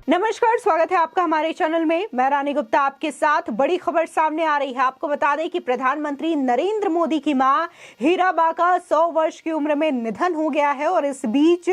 नमस्कार, स्वागत है आपका हमारे चैनल में। मैं रानी गुप्ता आपके साथ। बड़ी खबर सामने आ रही है। आपको बता दें कि प्रधानमंत्री नरेंद्र मोदी की मां हीराबा का 100 वर्ष की उम्र में निधन हो गया है और इस बीच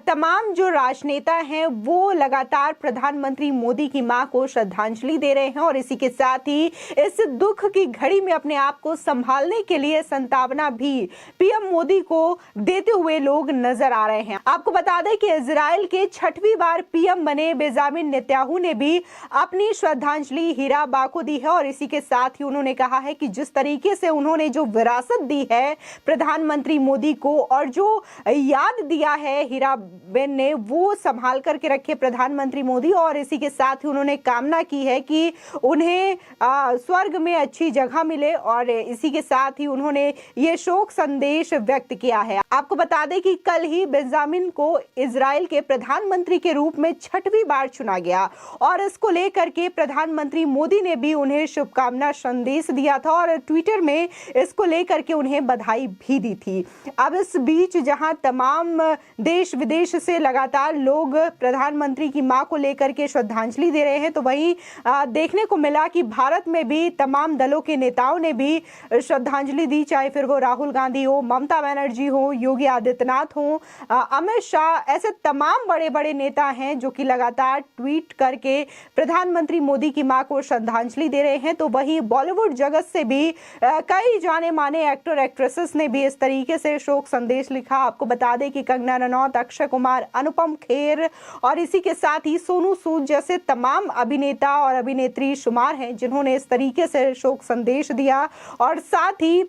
तमाम जो राजनेता हैं वो लगातार प्रधानमंत्री मोदी की मां को श्रद्धांजलि दे रहे हैं और इसी के साथ ही इस दुख की घड़ी में अपने आप को संभालने के लिए संतावना भी पीएम मोदी को देते हुए लोग नजर आ रहे हैं। आपको बता दें कि इजराइल के 6वीं बार पीएम बने बेंजामिन नेतन्याहू ने भी अपनी श्रद्धांजलि हीराबा को दी है और इसी के साथ ही उन्होंने कहा है कि जिस तरीके से उन्होंने जो विरासत दी है प्रधानमंत्री मोदी को और जो याद दिया है हीराबेन ने वो संभाल करके रखे प्रधानमंत्री मोदी, और इसी के साथ ही उन्होंने कामना की है कि उन्हें स्वर्ग में अच्छी जगह मिले और इसी के साथ ही उन्होंने ये शोक संदेश व्यक्त किया है। आपको बता दें कि कल ही बेंजामिन को इजराइल के प्रधानमंत्री के रूप में 6वीं बार चुना गया और इसको लेकर के प्रधानमंत्री मोदी ने भी उन्हें शुभकामना संदेश दिया था और ट्विटर में इसको लेकर के उन्हें बधाई भी दी थी। अब इस बीच जहां तमाम देश विदेश से लगातार लोग प्रधानमंत्री की मां को लेकर के श्रद्धांजलि दे रहे हैं, तो वहीं देखने को मिला कि भारत में भी तमाम दलों के नेताओं ने भी श्रद्धांजलि दी, चाहे फिर वो राहुल गांधी हो, ममता बनर्जी हो, योगी आदित्यनाथ हो, अमित शाह, ऐसे तमाम बड़े बड़े नेता हैं जो कि लगातार ट्वीट करके प्रधानमंत्री मोदी की मां को श्रद्धांजलि दे रहे हैं। तो वहीं बॉलीवुड जगत से भी कई जाने माने एक्टर एक्ट्रेसेस ने भी इस तरीके से शोक संदेश लिखा। आपको बता दें कि कंगना रनौत, अक्षय कुमार, अनुपम खेर और इसी के साथ ही सोनू सूद जैसे तमाम अभिनेता और अभिनेत्री शुमार हैं जिन्होंने इस तरीके से शोक संदेश दिया और साथ ही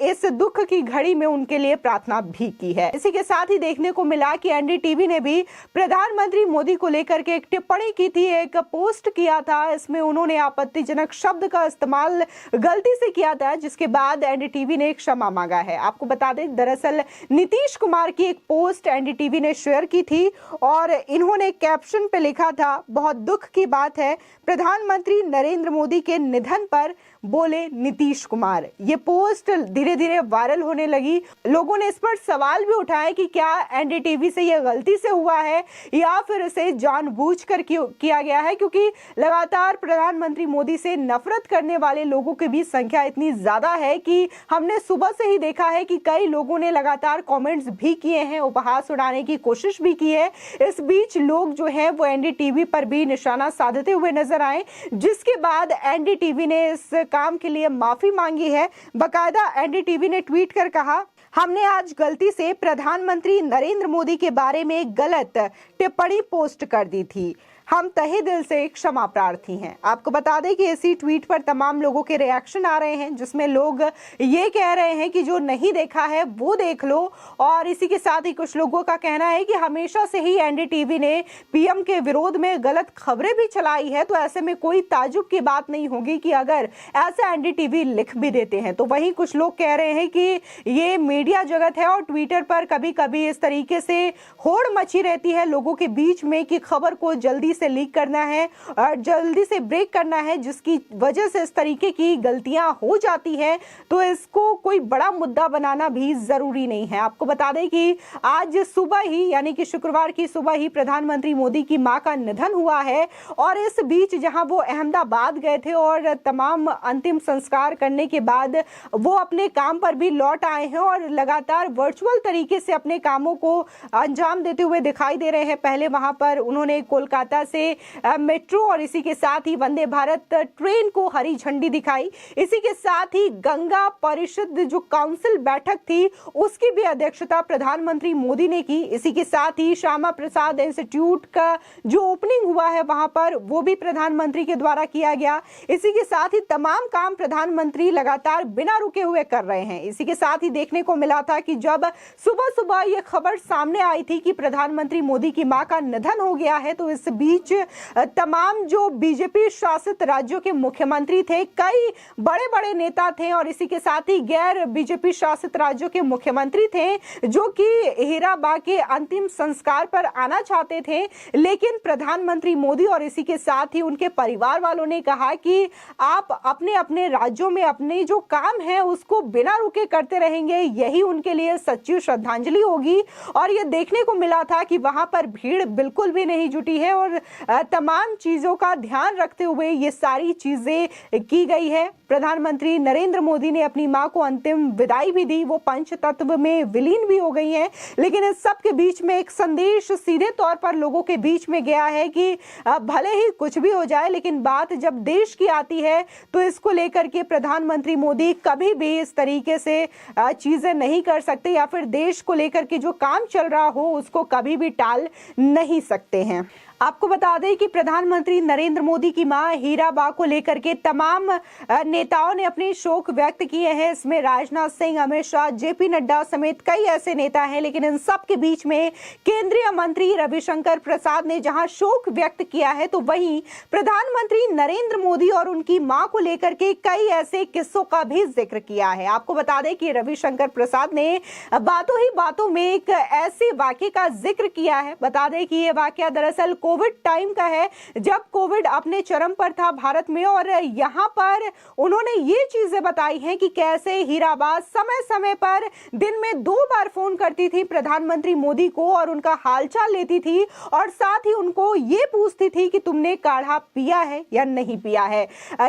इस दुख की घड़ी में उनके लिए प्रार्थना भी की है। इसी के साथ ही देखने को मिला कि एनडीटीवी ने भी प्रधानमंत्री मोदी को लेकर के एक टिप्पणी की थी, एक पोस्ट किया था। इसमें उन्होंने आपत्तिजनक शब्द का इस्तेमाल गलती से किया था, जिसके बाद एनडीटीवी ने क्षमा मांगा है। आपको बता दें, दरअसल नीतीश कुमार की एक पोस्ट एनडीटीवी ने शेयर की थी और इन्होंने कैप्शन पे लिखा था, बहुत दुख की बात है, प्रधानमंत्री नरेंद्र मोदी के निधन पर बोले नीतीश कुमार। ये पोस्ट धीरे धीरे वायरल होने लगी। लोगों ने इस पर सवाल भी उठाया कि क्या एनडीटीवी से ये गलती से हुआ है या फिर इसे जानबूझकर किया गया है, क्योंकि लगातार प्रधानमंत्री मोदी से नफरत करने वाले लोगों की भी संख्या इतनी ज्यादा है कि हमने सुबह से ही देखा है कि कई लोगों ने लगातार कमेंट्स भी किए हैं, उपहास उड़ाने की कोशिश भी की है। इस बीच लोग जो है वो एनडीटीवी पर भी निशाना साधते हुए नजर आए, जिसके बाद एनडीटीवी ने इस काम के लिए माफी मांगी है। बकायदा एनडीटीवी ने ट्वीट कर कहा, हमने आज गलती से प्रधानमंत्री नरेंद्र मोदी के बारे में गलत टिप्पणी पोस्ट कर दी थी, हम तहे दिल से क्षमा प्रार्थी हैं। आपको बता दें कि इसी ट्वीट पर तमाम लोगों के रिएक्शन आ रहे हैं, जिसमें लोग ये कह रहे हैं कि जो नहीं देखा है वो देख लो, और इसी के साथ ही कुछ लोगों का कहना है कि हमेशा से ही एनडीटीवी ने पीएम के विरोध में गलत खबरें भी चलाई है, तो ऐसे में कोई ताजुब की बात नहीं होगी कि अगर ऐसा एनडीटीवी लिख भी देते हैं। तो वहीं कुछ लोग कह रहे हैं कि ये मीडिया जगत है और ट्विटर पर कभी कभी इस तरीके से होड़ मची रहती है लोगों के बीच में कि खबर को जल्दी से लीक करना है और जल्दी से ब्रेक करना है, जिसकी वजह से इस तरीके की गलतियां हो जाती है। तो इसको कोई बड़ा मुद्दा बनाना भी जरूरी नहीं है। आपको बता दें कि आज सुबह ही यानी कि शुक्रवार की सुबह ही प्रधानमंत्री मोदी की मां का निधन हुआ है और इस बीच जहां वो अहमदाबाद गए थे और तमाम अंतिम संस्कार करने के बाद वो अपने काम पर भी लौट आए हैं और लगातार वर्चुअल तरीके से अपने कामों को अंजाम देते हुए दिखाई दे रहे हैं। पहले वहां पर उन्होंने कोलकाता से मेट्रो और इसी के साथ ही वंदे भारत ट्रेन को हरी झंडी दिखाई। इसी के साथ ही गंगा परिषद जो काउंसिल बैठक थी उसकी भी अध्यक्षता प्रधानमंत्री मोदी ने की। इसी के साथ ही श्यामा प्रसाद इंस्टीट्यूट का जो ओपनिंग हुआ है वहां पर वो भी प्रधानमंत्री के द्वारा किया गया। इसी के साथ ही तमाम काम प्रधानमंत्री लगातार बिना रुके हुए कर रहे हैं। इसी के साथ ही देखने को मिला था कि जब सुबह सुबह ये खबर सामने आई थी कि प्रधानमंत्री मोदी की मां का निधन हो गया है, तो इस बीच तमाम जो बीजेपी शासित राज्यों के मुख्यमंत्री थे, कई बड़े बड़े नेता थे और इसी के साथ ही गैर बीजेपी शासित राज्यों के मुख्यमंत्री थे जो कि हीराबा के अंतिम संस्कार पर आना चाहते थे, लेकिन प्रधानमंत्री मोदी और इसी के साथ ही उनके परिवार वालों ने कहा कि आप अपने अपने राज्यों में अपने जो काम है उसको बिना रुके करते रहेंगे, यही उनके लिए सच्ची श्रद्धांजलि होगी। और ये देखने को मिला था कि वहां पर भीड़ बिल्कुल भी नहीं जुटी है और तमाम चीजों का ध्यान रखते हुए ये सारी चीजें की गई है। प्रधानमंत्री नरेंद्र मोदी ने अपनी मां को अंतिम विदाई भी दी, वो पंचतत्व में विलीन भी हो गई हैं, लेकिन इस सब के बीच में एक संदेश सीधे तौर पर लोगों के बीच में गया है कि भले ही कुछ भी हो जाए, लेकिन बात जब देश की आती है तो इसको लेकर के प्रधानमंत्री मोदी कभी भी इस तरीके से चीजें नहीं कर सकते, या फिर देश को लेकर के जो काम चल रहा हो उसको कभी भी टाल नहीं सकते हैं। आपको बता दें कि प्रधानमंत्री नरेंद्र मोदी की मां हीराबा को लेकर के तमाम नेताओं ने अपने शोक व्यक्त किए हैं। इसमें राजनाथ सिंह, अमित शाह, जेपी नड्डा समेत कई ऐसे नेता हैं, लेकिन इन सब के बीच में केंद्रीय मंत्री रविशंकर प्रसाद ने जहां शोक व्यक्त किया है, तो वहीं प्रधानमंत्री नरेंद्र मोदी और उनकी मां को लेकर के कई ऐसे किस्सों का भी जिक्र किया है। आपको बता दें कि रविशंकर प्रसाद ने बातों ही बातों में एक ऐसे वाक्य का जिक्र किया है। बता दें कि यह वाक्य दरअसल कोविड टाइम का है, जब कोविड अपने चरम पर था भारत में, और यहां पर उन्होंने ये चीजें बताई हैं कि कैसे हीराबा समय समय पर दिन में 2 बार फोन करती थी प्रधानमंत्री मोदी को और उनका हालचाल लेती थी, और साथ ही उनको ये पूछती थी कि तुमने काढ़ा पिया है या नहीं पिया है।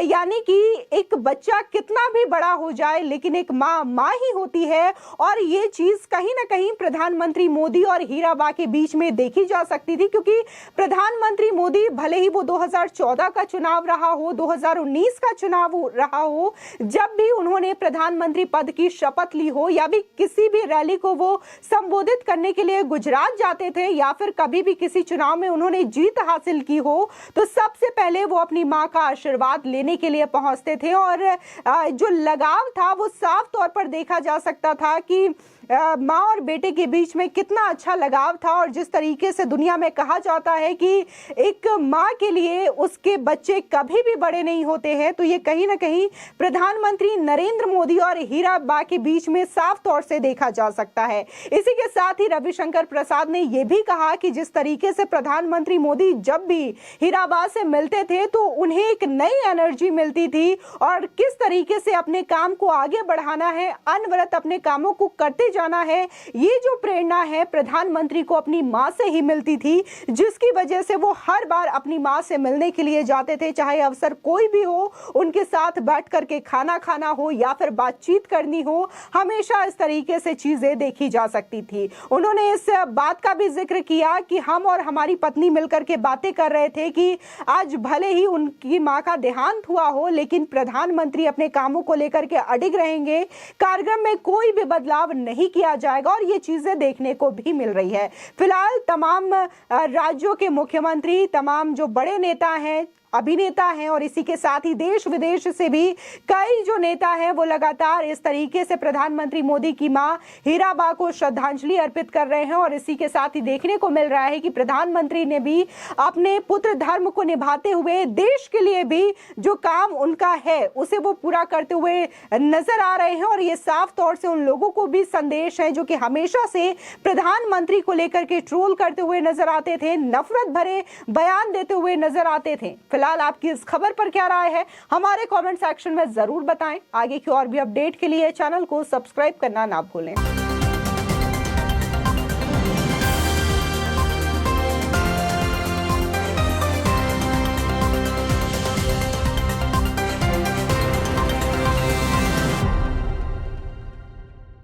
यानी कि एक बच्चा कितना भी बड़ा हो जाए, लेकिन एक माँ ही होती है, और ये चीज कहीं ना कहीं प्रधानमंत्री मोदी और हीराबा के बीच में देखी जा सकती थी, क्योंकि प्रधानमंत्री मोदी भले ही वो 2014 का चुनाव रहा हो, 2019 का चुनाव रहा हो, जब भी उन्होंने प्रधानमंत्री पद की शपथ ली हो, या भी किसी भी रैली को वो संबोधित करने के लिए गुजरात जाते थे, या फिर कभी भी किसी चुनाव में उन्होंने जीत हासिल की हो, तो सबसे पहले वो अपनी मां का आशीर्वाद लेने के लिए पहुंचते थे। और जो लगाव था वो साफ तौर पर देखा जा सकता था कि माँ और बेटे के बीच में कितना अच्छा लगाव था। और जिस तरीके से दुनिया में कहा जाता है कि एक माँ के लिए उसके बच्चे कभी भी बड़े नहीं होते हैं, तो ये कहीं ना कहीं प्रधानमंत्री नरेंद्र मोदी और हीराबा के बीच में साफ तौर से देखा जा सकता है। इसी के साथ ही रविशंकर प्रसाद ने यह भी कहा कि जिस तरीके से प्रधानमंत्री मोदी जब भी हीराबा से मिलते थे तो उन्हें एक नई एनर्जी मिलती थी, और किस तरीके से अपने काम को आगे बढ़ाना है, अनवरत अपने कामों को करते जाना है, ये जो प्रेरणा है प्रधानमंत्री को अपनी मां से ही मिलती थी, जिसकी वजह से वो हर बार अपनी मां से मिलने के लिए जाते थे, चाहे अवसर कोई भी हो, उनके साथ बैठ करके खाना खाना हो या फिर बातचीत करनी हो, हमेशा इस तरीके से चीजें देखी जा सकती थी। उन्होंने इस बात का भी जिक्र किया कि हम और हमारी पत्नी मिलकर के बातें कर रहे थे कि आज भले ही उनकी मां का देहांत हुआ हो, लेकिन प्रधानमंत्री अपने कामों को लेकर के अडिग रहेंगे, कार्यक्रम में कोई भी बदलाव नहीं किया जाएगा, और ये चीजें देखने को भी मिल रही है। फिलहाल तमाम राज्यों के मुख्यमंत्री, तमाम जो बड़े नेता हैं, अभिनेता हैं, और इसी के साथ ही देश विदेश से भी कई जो नेता हैं वो लगातार इस तरीके से प्रधानमंत्री मोदी की मां हीराबा को श्रद्धांजलि अर्पित कर रहे हैं। और इसी के साथ ही देखने को मिल रहा है कि प्रधानमंत्री ने भी अपने पुत्र धर्म को निभाते हुए देश के लिए भी जो काम उनका है उसे वो पूरा करते हुए नजर आ रहे हैं। और ये साफ तौर से उन लोगों को भी संदेश है जो कि हमेशा से प्रधानमंत्री को लेकर के ट्रोल करते हुए नजर आते थे, नफरत भरे बयान देते हुए नजर आते थे। फिलहाल आपकी इस खबर पर क्या राय है, हमारे कमेंट सेक्शन में जरूर बताएं। आगे की और भी अपडेट के लिए चैनल को सब्सक्राइब करना ना भूलें।